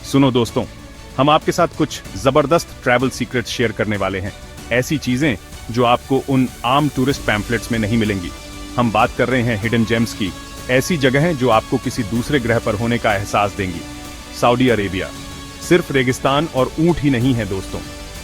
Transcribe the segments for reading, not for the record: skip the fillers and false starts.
सुनो दोस्तों, हम आपके साथ कुछ जबरदस्त ट्रैवल सीक्रेट्स शेयर करने वाले हैं। ऐसी चीजें जो आपको उन आम टूरिस्ट पैम्फलेट्स में नहीं मिलेंगी। हम बात कर रहे हैं हिडन जेम्स की, ऐसी जगहें जो आपको किसी दूसरे ग्रह पर होने का एहसास देंगी। सऊदी अरेबिया सिर्फ रेगिस्तान और ऊंट ही नहीं है दोस्तों,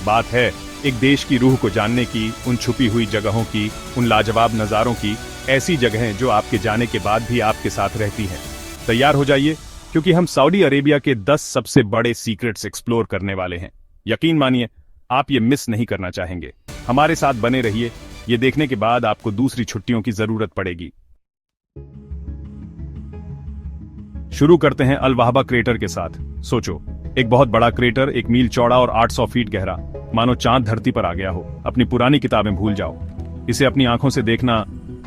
बात है एक देश की रूह को जानने की, उन छुपी हुई जगहों की, उन लाजवाब नज़ारों की। ऐसी जगहें जो आपके जाने के बाद भी आपके साथ रहती हैं। तैयार हो जाइए, क्योंकि हम सऊदी अरेबिया के 10 सबसे बड़े सीक्रेट्स एक्सप्लोर करने वाले हैं। यकीन मानिए, आप ये मिस नहीं करना चाहेंगे। हमारे साथ बने रहिए, ये देखने के बाद आपको दूसरी छुट्टियों की जरूरत पड़ेगी। शुरू करते हैं अल वहबा क्रेटर के साथ। सोचो, एक बहुत बड़ा क्रेटर, 1 मील चौड़ा और 800 फीट गहरा, मानो चांद धरती पर आ गया हो। अपनी पुरानी किताबें भूल जाओ, इसे अपनी आंखों से देखना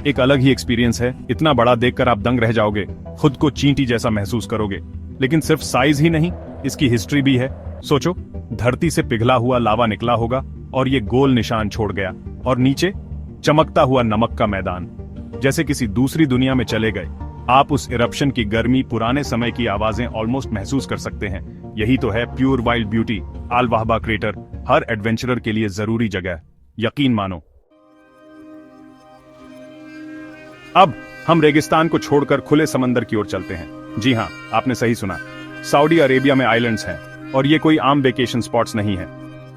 एक अलग ही एक्सपीरियंस है। इतना बड़ा देखकर आप दंग रह जाओगे, खुद को चींटी जैसा महसूस करोगे। लेकिन सिर्फ साइज ही नहीं, इसकी हिस्ट्री भी है। सोचो, धरती से पिघला हुआ लावा निकला होगा और ये गोल निशान छोड़ गया, और नीचे चमकता हुआ नमक का मैदान, जैसे किसी दूसरी दुनिया में चले गए। आप उस इरप्शन की गर्मी, पुराने समय की आवाजें ऑलमोस्ट महसूस कर सकते हैं। यही तो है प्योर वाइल्ड ब्यूटी। अल वहबा क्रेटर हर एडवेंचरर के लिए जरूरी जगह, यकीन मानो। अब हम रेगिस्तान को छोड़कर खुले समंदर की ओर चलते हैं। जी हाँ, आपने सही सुना, सऊदी अरेबिया में आइलैंड्स हैं, और ये कोई आम वेकेशन स्पॉट्स नहीं है।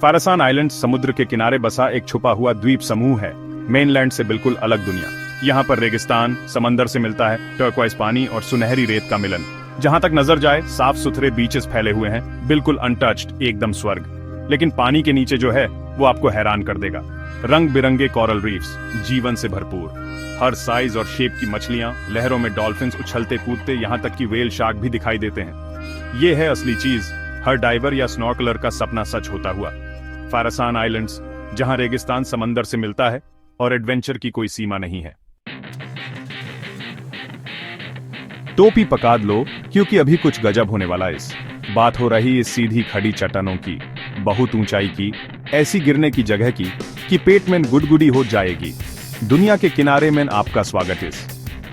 फारसान आइलैंड्स समुद्र के किनारे बसा एक छुपा हुआ द्वीप समूह है, मेनलैंड से बिल्कुल अलग दुनिया। यहाँ पर रेगिस्तान समंदर से मिलता है, टर्क्वाइज पानी और सुनहरी रेत का मिलन। जहाँ तक नजर जाए साफ सुथरे बीचेस फैले हुए हैं, बिल्कुल अनटच्ड, एकदम स्वर्ग। लेकिन पानी के नीचे जो है वो आपको हैरान कर देगा। रंग बिरंगे कोरल रीफ्स, जीवन से भरपूर, हर साइज और शेप की मछलियां, लहरों में डॉल्फिन्स उछलते कूदते, यहाँ तक कि वेल शार्क भी दिखाई देते हैं। ये है असली चीज, हर डाइवर या स्नॉर्कलर का सपना सच होता हुआ। फारसान आइलैंड्स, जहां रेगिस्तान समंदर से मिलता है और एडवेंचर की कोई सीमा नहीं है। टोपी पका लो, क्योंकि अभी कुछ गजब होने वाला है। इस बात हो रही इस सीधी खड़ी चट्टानों की, बहुत ऊंचाई की, ऐसी गिरने की जगह की कि पेट में गुदगुदी हो जाएगी। दुनिया के किनारे में आपका स्वागत इस,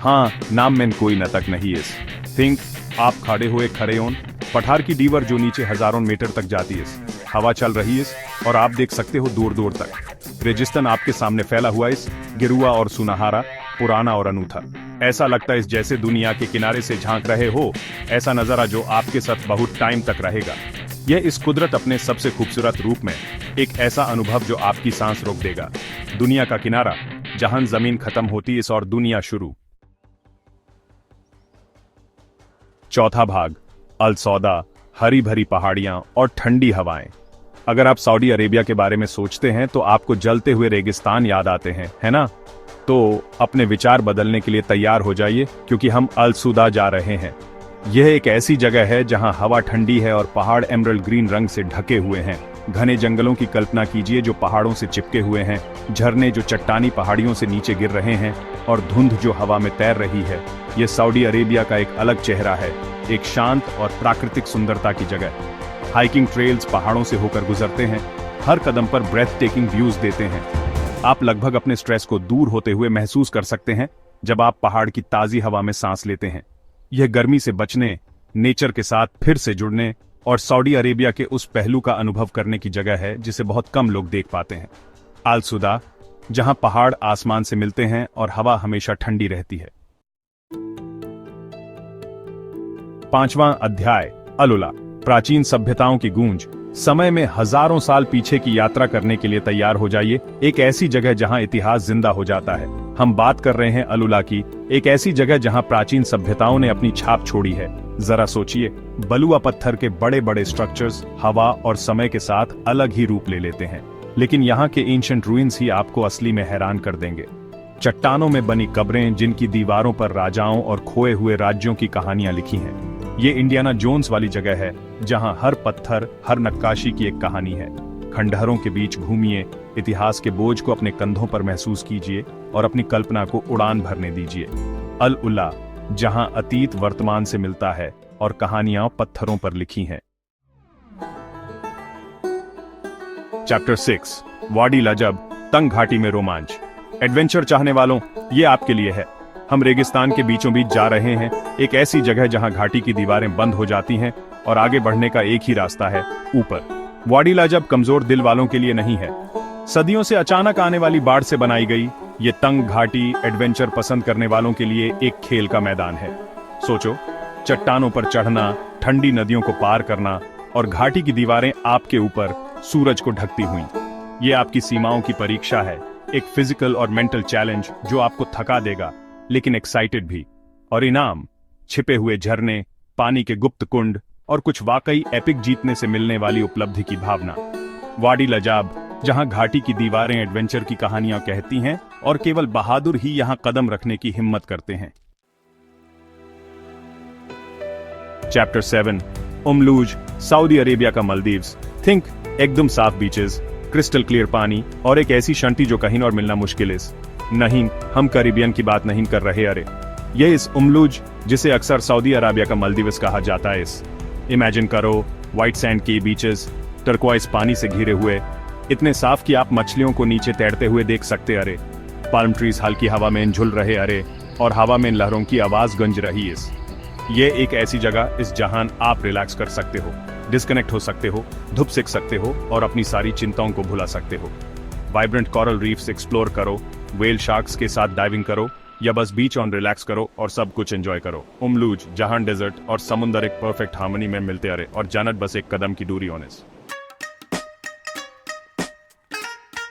हाँ, नाम में कोई नतक नहीं इस। थिंक आप खड़े हुए खरेओन पठार की डीवर जो नीचे हजारों मीटर तक जाती है। हवा चल रही इस, और आप देख सकते हो दूर दूर तक रेगिस्तान आपके सामने फैला हुआ इस, गिरुआ और सुनहरा, पुराना और अनूठा। ऐसा लगता है इस जैसे दुनिया के किनारे से झांक रहे हो। ऐसा नजारा जो आपके साथ बहुत टाइम तक रहेगा। यह इस कुदरत अपने सबसे खूबसूरत रूप में, एक ऐसा अनुभव जो आपकी सांस रोक देगा। दुनिया का किनारा, जहां जमीन खत्म होती इस और दुनिया शुरू। चौथा भाग, अल सौदा, हरी भरी पहाड़ियां और ठंडी हवाएं। अगर आप सऊदी अरेबिया के बारे में सोचते हैं तो आपको जलते हुए रेगिस्तान याद आते हैं, है ना? तो अपने विचार बदलने के लिए तैयार हो जाइए, क्योंकि हम अल सौदा जा रहे हैं। यह एक ऐसी जगह है जहां हवा ठंडी है और पहाड़ एमरल्ड ग्रीन रंग से ढके हुए हैं। घने जंगलों की कल्पना कीजिए जो पहाड़ों से चिपके हुए हैं, झरने जो चट्टानी पहाड़ियों से नीचे गिर रहे हैं, और धुंध जो हवा में तैर रही है। यह सऊदी अरेबिया का एक अलग चेहरा है, एक शांत और प्राकृतिक सुंदरता की जगह। हाइकिंग ट्रेल्स पहाड़ों से होकर गुजरते हैं, हर कदम पर ब्रेथ टेकिंग व्यूज देते हैं। आप लगभग अपने स्ट्रेस को दूर होते हुए महसूस कर सकते हैं जब आप पहाड़ की ताजी हवा में सांस लेते हैं। यह गर्मी से बचने, नेचर के साथ फिर से जुड़ने और सऊदी अरेबिया के उस पहलू का अनुभव करने की जगह है जिसे बहुत कम लोग देख पाते हैं। अल सौदा, जहां पहाड़ आसमान से मिलते हैं और हवा हमेशा ठंडी रहती है। 5वां अध्याय, अल उला, प्राचीन सभ्यताओं की गूंज। समय में हजारों साल पीछे की यात्रा करने के लिए तैयार हो जाइए। एक ऐसी जगह जहां इतिहास जिंदा हो जाता है। हम बात कर रहे हैं अल उला की, एक ऐसी जगह जहां प्राचीन सभ्यताओं ने अपनी छाप छोड़ी है। जरा सोचिए, बलुआ पत्थर के बड़े बड़े स्ट्रक्चर्स हवा और समय के साथ अलग ही रूप ले लेते हैं, लेकिन यहाँ के एंशिएंट रूइंस ही आपको असली में हैरान कर देंगे। चट्टानों में बनी कब्रें जिनकी दीवारों पर राजाओं और खोए हुए राज्यों की कहानियां लिखी हैं। ये इंडियाना जोन्स वाली जगह है, जहां हर पत्थर, हर नक्काशी की एक कहानी है। खंडहरों के बीच घूमिए, इतिहास के बोझ को अपने कंधों पर महसूस कीजिए और अपनी कल्पना को उड़ान भरने दीजिए। अल उला, जहां अतीत वर्तमान से मिलता है और कहानियां पत्थरों पर लिखी हैं। चैप्टर 6, वाडी लजब, तंग घाटी में रोमांच। एडवेंचर चाहने वालों, ये आपके लिए है। हम रेगिस्तान के बीचों बीच जा रहे हैं, एक ऐसी जगह जहां घाटी की दीवारें बंद हो जाती हैं और आगे बढ़ने का एक ही रास्ता है, ऊपर। वाडी लाजब कमजोर दिल वालों के लिए नहीं है। सदियों से अचानक आने वाली बाढ़ से बनाई गई ये तंग घाटी एडवेंचर पसंद करने वालों के लिए एक खेल का मैदान है। सोचो, चट्टानों पर चढ़ना, ठंडी नदियों को पार करना और घाटी की दीवारें आपके ऊपर सूरज को ढकती हुई। ये आपकी सीमाओं की परीक्षा है, एक फिजिकल और मेंटल चैलेंज जो आपको थका देगा लेकिन एक्साइटेड भी। और इनाम, छिपे हुए झरने, पानी के गुप्त कुंड और कुछ वाकई एपिक जीतने से मिलने वाली उपलब्धि की भावना। वाडी लजाब, जहां घाटी की दीवारें एडवेंचर की कहानियां कहती हैं और केवल बहादुर ही यहां कदम रखने की हिम्मत करते हैं। चैप्टर 7, उमलूज, सऊदी अरेबिया का मालदीव्स। थिंक एकदम साफ बीचेस, क्रिस्टल क्लियर पानी और एक ऐसी शांति जो कहीं और मिलना मुश्किल है। नहीं, हम कैरिबियन की बात नहीं कर रहे। अरे ये इस उमलूज, जिसे अक्सर सऊदी अरेबिया का मालदीव्स कहा जाता है, इस इमेजिन करो, व्हाइट सैंड के बीचेस, टर्कोइज पानी से घिरे हुए, इतने साफ कि आप मछलियों को नीचे तैरते हुए देख सकते। अरे पाल्म ट्रीज हल्की हवा में झुल रहे, अरे और हवा में लहरों की आवाज गूंज रही। ये एक ऐसी जगह इस जहां आप रिलैक्स कर सकते हो, डिस्कनेक्ट हो सकते हो, धूप सेक सकते हो और अपनी सारी चिंताओं को भुला सकते हो। वाइब्रेंट कोरल रीफ्स एक्सप्लोर करो, वेल शार्क्स के साथ डाइविंग करो या बस बीच ऑन रिलैक्स करो और सब कुछ एंजॉय करो। उमलूज, जहां डेजर्ट और समुंदर एक परफेक्ट हार्मनी में मिलते अरे और जन्नत बस एक कदम की दूरी होने से।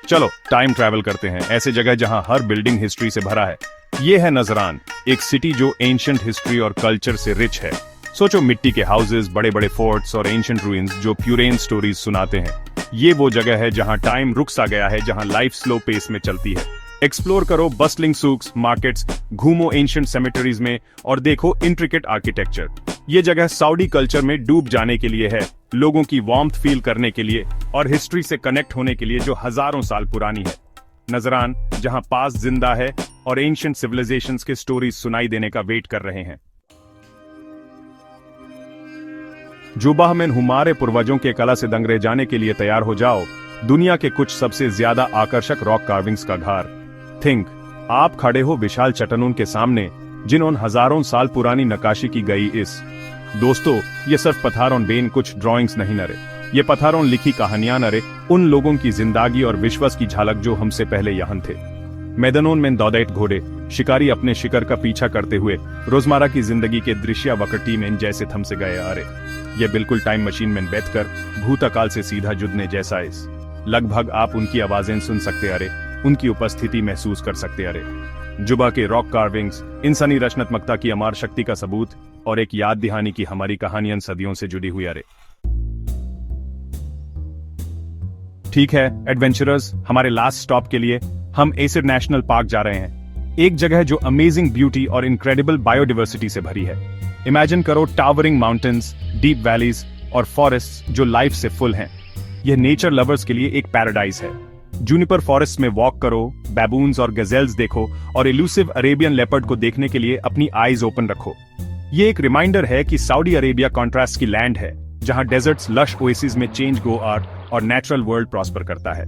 चलो टाइम ट्रैवल करते हैं ऐसे जगह जहां हर बिल्डिंग हिस्ट्री से भरा है। ये है नजरान, एक सिटी जो एंशिएंट हिस्ट्री और कल्चर से रिच है। सोचो, मिट्टी के हाउसेस, बड़े बड़े फोर्ट्स और एंशिएंट रूइंस जो प्यूरेन स्टोरीज सुनाते हैं। ये वो जगह है जहां टाइम रुक सा गया है, जहां लाइफ स्लो पेस में चलती है। एक्सप्लोर करो बस्टलिंग सूक्स, मार्केट्स, घूमो एंशिएंट सेमेटरीज में और देखो इंट्रिकेट आर्किटेक्चर। ये जगह सऊदी कल्चर में डूब जाने के लिए है, लोगों की वार्मथ फील करने के लिए और हिस्ट्री से कनेक्ट होने के लिए जो हजारों साल पुरानी है। नजरान, जहां पास जिंदा है और एंशिएंट सिविलाइजेशंस के स्टोरीज सुनाई देने का वेट कर रहे हैं। जुबाह में हमारे पूर्वजों के कला से दंग रह जाने के लिए तैयार हो जाओ, दुनिया के कुछ सबसे ज्यादा आकर्षक रॉक कार्विंग्स का घर। थिंक, आप खड़े हो विशाल चट्टानों के सामने जिन्होंने हजारों साल पुरानी नक्काशी की गई इस। दोस्तों, ये सिर्फ पत्थरों बेन कुछ ड्राइंग्स नहीं नरे, ये पत्थरों लिखी कहानियां नरे, उन लोगों की जिंदगी और विश्वास की झलक जो हमसे पहले यहाँ थे। मैदानों में दौड़ते घोड़े, शिकारी अपने शिकार का पीछा करते हुए रोजमर्रा की जिंदगी के दृश्य वक्टी में जैसे थम से गए। अरे ये बिल्कुल टाइम मशीन में बैठकर भूतकाल से सीधा जुड़ने जैसा है। लगभग आप उनकी आवाजें सुन सकते, अरे उनकी उपस्थिति महसूस कर सकते। अरे जुबा के रॉक कार्विंग्स इंसानी रचनात्मकता की अमार शक्ति का सबूत और एक याद दहानी की हमारी कहानियां सदियों से जुड़ी हुई। अरे ठीक है एडवेंचरर्स, हमारे लास्ट स्टॉप के लिए हम एसिड नेशनल पार्क जा रहे हैं, एक जगह जो अमेजिंग ब्यूटी और इनक्रेडिबल बायोडाइवर्सिटी से भरी है। इमेजिन करो टावरिंग माउंटेन्स, डीप वैलीज और फॉरेस्ट जो लाइफ से फुल हैं। यह नेचर लवर्स के लिए एक पैराडाइज है। जूनिपर फॉरेस्ट में वॉक करो, बैबून्स और गजेल्स देखो और इलूसिव अरेबियन लेपर्ड को देखने के लिए अपनी आईज ओपन रखो। ये एक रिमाइंडर है कि सऊदी अरेबिया कॉन्ट्रास्ट की लैंड है, जहां डेजर्ट्स लश ओएसिस में चेंज गो आर्ट और नेचुरल वर्ल्ड प्रॉस्पर करता है।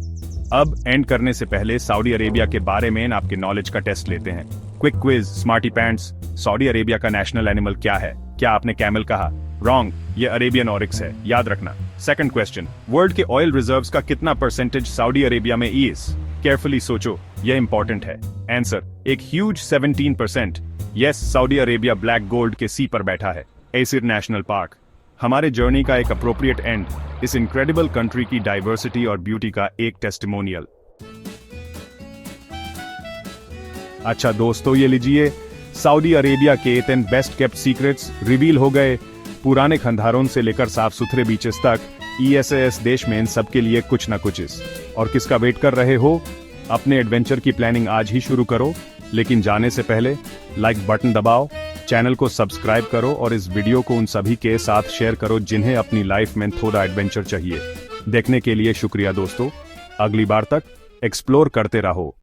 अब एंड करने से पहले सऊदी अरेबिया के बारे में आपके नॉलेज का टेस्ट लेते हैं। Quick quiz, smarty pants. Saudi Arabia का नेशनल एनिमल क्या है? क्या आपने कैमल कहा? रॉन्ग, ये अरेबियन ऑरिक्स है, याद रखना। सेकंड क्वेश्चन, वर्ल्ड के ऑयल रिजर्व्स का कितना परसेंटेज सऊदी अरेबिया में इज? केयरफुली सोचो, यह इंपॉर्टेंट है। आंसर, एक huge 17%। Yes, Saudi Arabia black gold के सी पर बैठा है। एसिड नेशनल पार्क हमारे जर्नी का एक अप्रोप्रिएट एंड, इस इनक्रेडिबल कंट्री की डाइवर्सिटी और ब्यूटी का एक टेस्टिमोनियल। अच्छा दोस्तों, ये लीजिए, सऊदी अरेबिया के 10 बेस्ट केप्ट सीक्रेट्स रिवील हो गए। पुराने खंडारों से लेकर साफ सुथरे बीचेस तक, ESAS देश में इन सब के लिए कुछ ना कुछ इस। और किसका वेट कर रहे हो? अपने एडवेंचर की प्लानिंग आज ही शुरू करो। लेकिन जाने से पहले लाइक बटन दबाओ, चैनल को सब्सक्राइब करो और इस वीडियो को उन सभी के साथ शेयर करो जिन्हें अपनी लाइफ में थोड़ा एडवेंचर चाहिए। देखने के लिए शुक्रिया दोस्तों, अगली बार तक एक्सप्लोर करते रहो।